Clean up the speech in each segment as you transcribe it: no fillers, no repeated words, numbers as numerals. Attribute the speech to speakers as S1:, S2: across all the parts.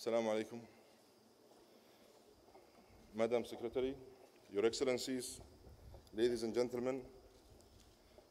S1: Assalamu alaikum. Madam Secretary, Your Excellencies, ladies and gentlemen,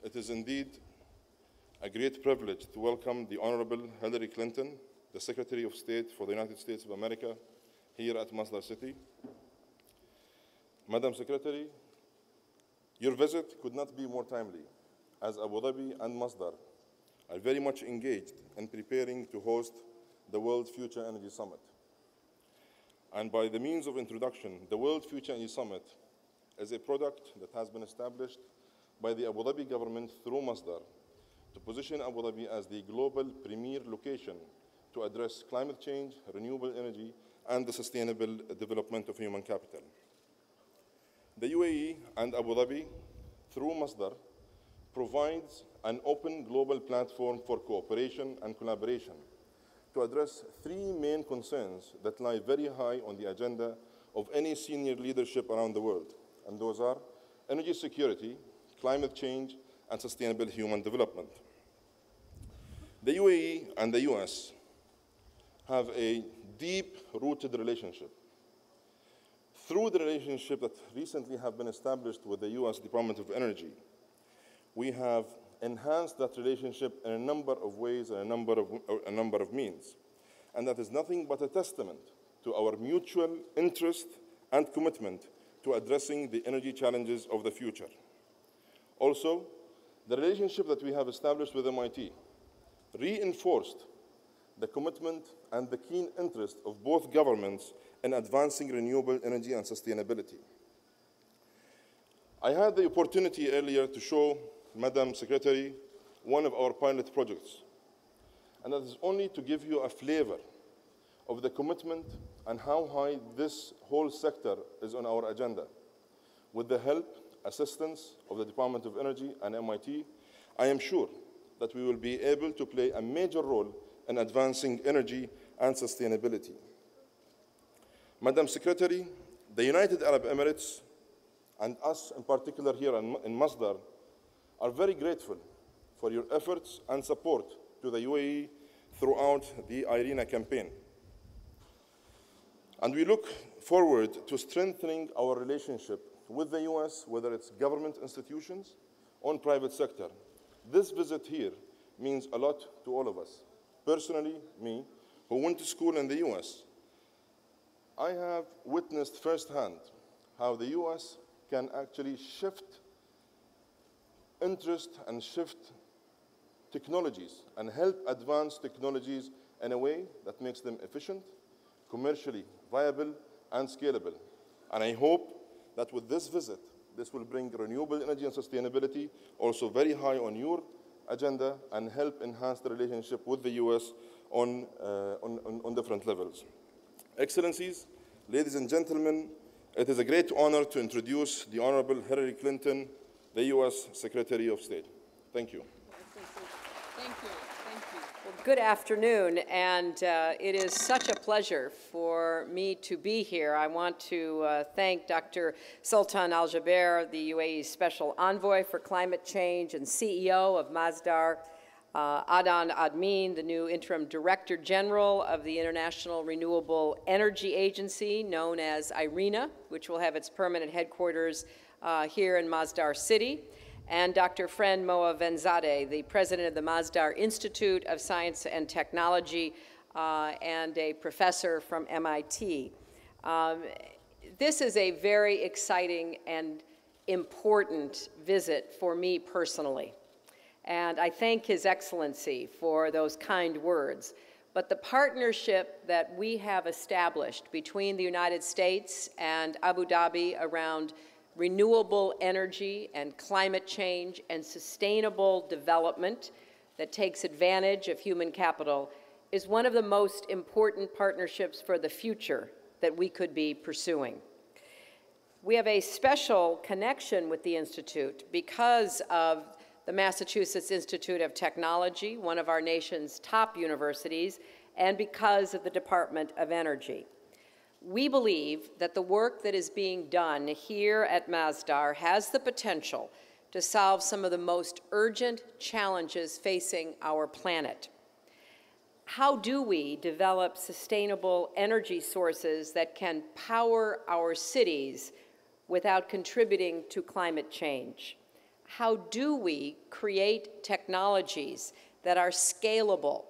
S1: it is indeed a great privilege to welcome the Honorable Hillary Clinton, the Secretary of State for the United States of America, here at Masdar City. Madam Secretary, your visit could not be more timely, as Abu Dhabi and Masdar are very much engaged in preparing to host the World Future Energy Summit. And by the means of introduction, the World Future Energy Summit is a product that has been established by the Abu Dhabi government through Masdar to position Abu Dhabi as the global premier location to address climate change, renewable energy, and the sustainable development of human capital. The UAE and Abu Dhabi, through Masdar, provides an open global platform for cooperation and collaboration to address three main concerns that lie very high on the agenda of any senior leadership around the world, and those are energy security, climate change, and sustainable human development. The UAE and the US have a deep-rooted relationship. Through the relationship that recently have been established with the US Department of Energy, we have enhanced that relationship in a number of ways and a number of means. And that is nothing but a testament to our mutual interest and commitment to addressing the energy challenges of the future. Also, the relationship that we have established with MIT reinforced the commitment and the keen interest of both governments in advancing renewable energy and sustainability. I had the opportunity earlier to show Madam Secretary one of our pilot projects, and that is only to give you a flavor of the commitment and how high this whole sector is on our agenda. With the help, assistance of the Department of Energy and MIT, I am sure that we will be able to play a major role in advancing energy and sustainability. Madam Secretary, the United Arab Emirates, and us in particular here in Masdar, are very grateful for your efforts and support to the UAE throughout the IRENA campaign. And we look forward to strengthening our relationship with the US, whether it's government institutions or private sector. This visit here means a lot to all of us. Personally, me, who went to school in the US, I have witnessed firsthand how the US can actually shift interest and shift technologies and help advance technologies in a way that makes them efficient, commercially viable, and scalable. And I hope that with this visit, this will bring renewable energy and sustainability also very high on your agenda and help enhance the relationship with the US on different levels. Excellencies, ladies and gentlemen, it is a great honor to introduce the Honorable Hillary Clinton, the US Secretary of State. Thank you.
S2: Thank you. Thank you. Well, good afternoon, and it is such a pleasure for me to be here. I want to thank Dr. Sultan Al Jaber, the UAE's Special Envoy for Climate Change and CEO of Masdar, Adnan Admin, the new Interim Director General of the International Renewable Energy Agency, known as IRENA, which will have its permanent headquarters here in Masdar City, and Dr. Friend Moa Venzadeh, the president of the Masdar Institute of Science and Technology and a professor from MIT. This is a very exciting and important visit for me personally, and I thank His Excellency for those kind words. But the partnership that we have established between the United States and Abu Dhabi around renewable energy and climate change and sustainable development that takes advantage of human capital is one of the most important partnerships for the future that we could be pursuing. We have a special connection with the Institute because of the Massachusetts Institute of Technology, one of our nation's top universities, and because of the Department of Energy. We believe that the work that is being done here at Masdar has the potential to solve some of the most urgent challenges facing our planet. How do we develop sustainable energy sources that can power our cities without contributing to climate change? How do we create technologies that are scalable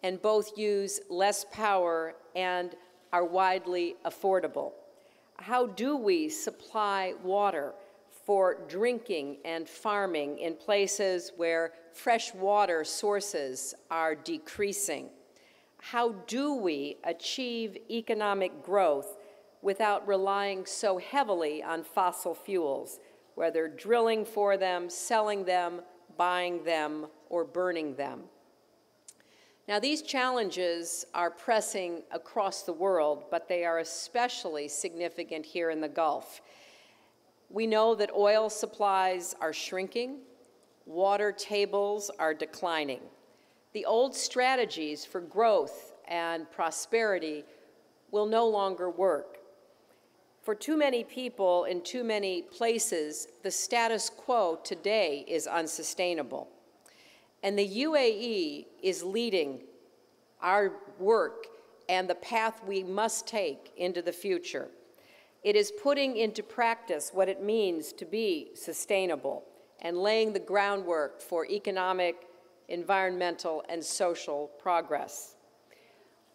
S2: and both use less power and are widely affordable? How do we supply water for drinking and farming in places where fresh water sources are decreasing? How do we achieve economic growth without relying so heavily on fossil fuels, whether drilling for them, selling them, buying them, or burning them? Now, these challenges are pressing across the world, but they are especially significant here in the Gulf. We know that oil supplies are shrinking, water tables are declining. The old strategies for growth and prosperity will no longer work. For too many people in too many places, the status quo today is unsustainable. And the UAE is leading our work and the path we must take into the future. It is putting into practice what it means to be sustainable and laying the groundwork for economic, environmental, and social progress.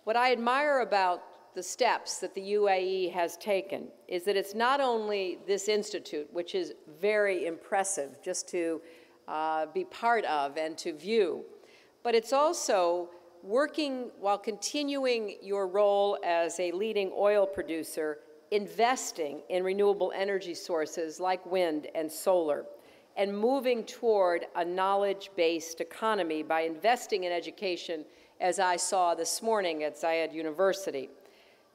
S2: What I admire about the steps that the UAE has taken is that it's not only this institute, which is very impressive just to be part of and to view, but it's also working while continuing your role as a leading oil producer, investing in renewable energy sources like wind and solar, and moving toward a knowledge-based economy by investing in education, as I saw this morning at Zayed University.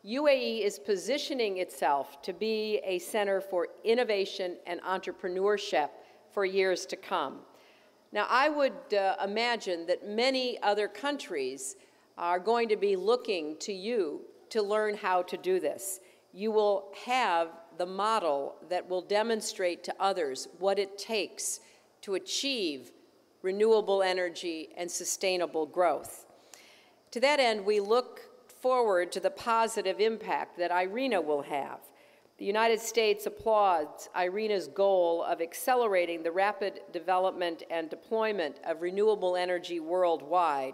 S2: UAE is positioning itself to be a center for innovation and entrepreneurship for years to come. Now, I would imagine that many other countries are going to be looking to you to learn how to do this. You will have the model that will demonstrate to others what it takes to achieve renewable energy and sustainable growth. To that end, we look forward to the positive impact that IRENA will have. The United States applauds IRENA's goal of accelerating the rapid development and deployment of renewable energy worldwide.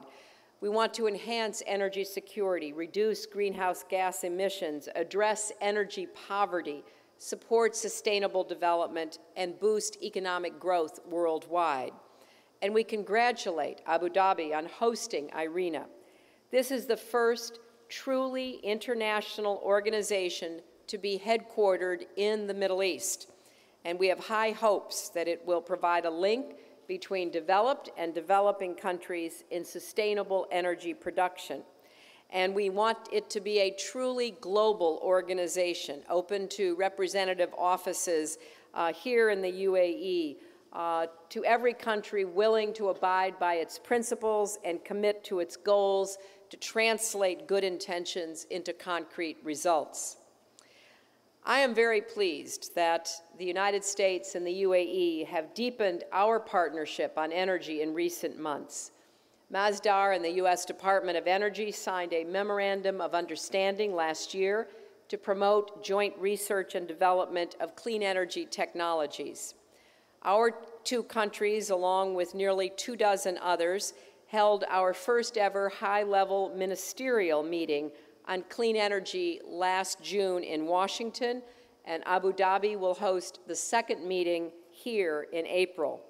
S2: We want to enhance energy security, reduce greenhouse gas emissions, address energy poverty, support sustainable development, and boost economic growth worldwide. And we congratulate Abu Dhabi on hosting IRENA. This is the first truly international organization to be headquartered in the Middle East, and we have high hopes that it will provide a link between developed and developing countries in sustainable energy production. And we want it to be a truly global organization, open to representative offices here in the UAE, to every country willing to abide by its principles and commit to its goals to translate good intentions into concrete results. I am very pleased that the United States and the UAE have deepened our partnership on energy in recent months. Masdar and the U.S. Department of Energy signed a memorandum of understanding last year to promote joint research and development of clean energy technologies. Our two countries, along with nearly 24 others, held our first ever high-level ministerial meeting on clean energy last June in Washington, and Abu Dhabi will host the second meeting here in April.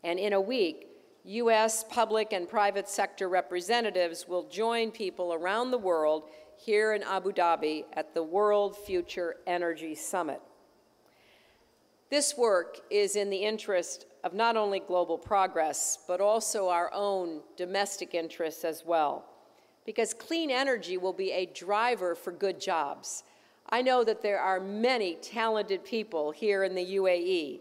S2: And in a week, U.S. public and private sector representatives will join people around the world here in Abu Dhabi at the World Future Energy Summit. This work is in the interest of not only global progress, but also our own domestic interests as well, because clean energy will be a driver for good jobs. I know that there are many talented people here in the UAE,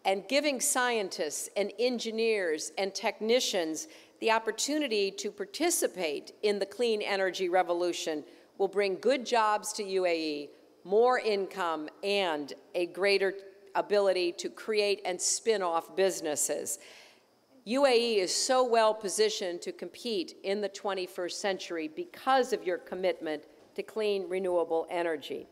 S2: and giving scientists and engineers and technicians the opportunity to participate in the clean energy revolution will bring good jobs to UAE, more income, and a greater ability to create and spin off businesses. UAE is so well positioned to compete in the 21st century because of your commitment to clean, renewable energy.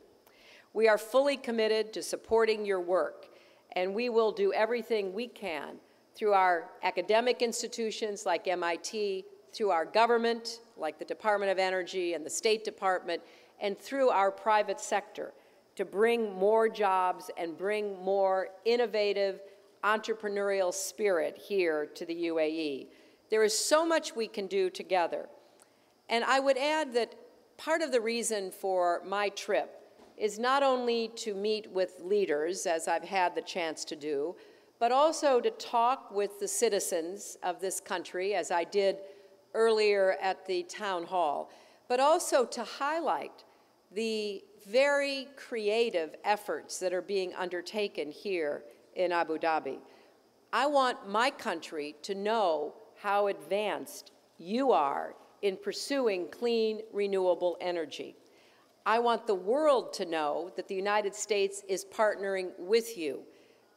S2: We are fully committed to supporting your work, and we will do everything we can through our academic institutions like MIT, through our government like the Department of Energy and the State Department, and through our private sector to bring more jobs and bring more innovative entrepreneurial spirit here to the UAE. There is so much we can do together. And I would add that part of the reason for my trip is not only to meet with leaders, as I've had the chance to do, but also to talk with the citizens of this country, as I did earlier at the town hall, but also to highlight the very creative efforts that are being undertaken here in Abu Dhabi. I want my country to know how advanced you are in pursuing clean, renewable energy. I want the world to know that the United States is partnering with you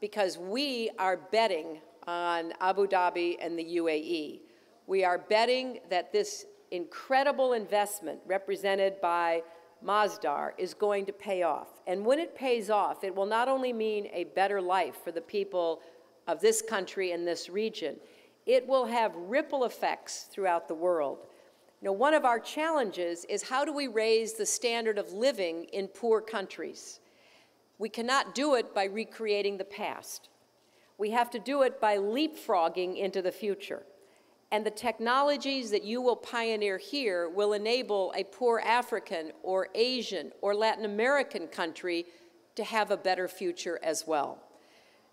S2: because we are betting on Abu Dhabi and the UAE. We are betting that this incredible investment represented by Masdar is going to pay off. And when it pays off, it will not only mean a better life for the people of this country and this region, it will have ripple effects throughout the world. You know, one of our challenges is how do we raise the standard of living in poor countries? We cannot do it by recreating the past. We have to do it by leapfrogging into the future. And the technologies that you will pioneer here will enable a poor African or Asian or Latin American country to have a better future as well.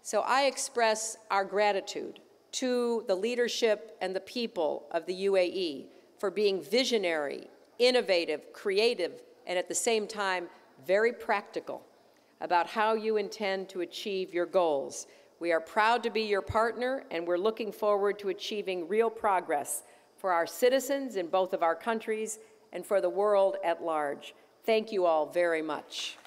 S2: So I express our gratitude to the leadership and the people of the UAE for being visionary, innovative, creative, and at the same time, very practical about how you intend to achieve your goals. We are proud to be your partner, and we're looking forward to achieving real progress for our citizens in both of our countries and for the world at large. Thank you all very much.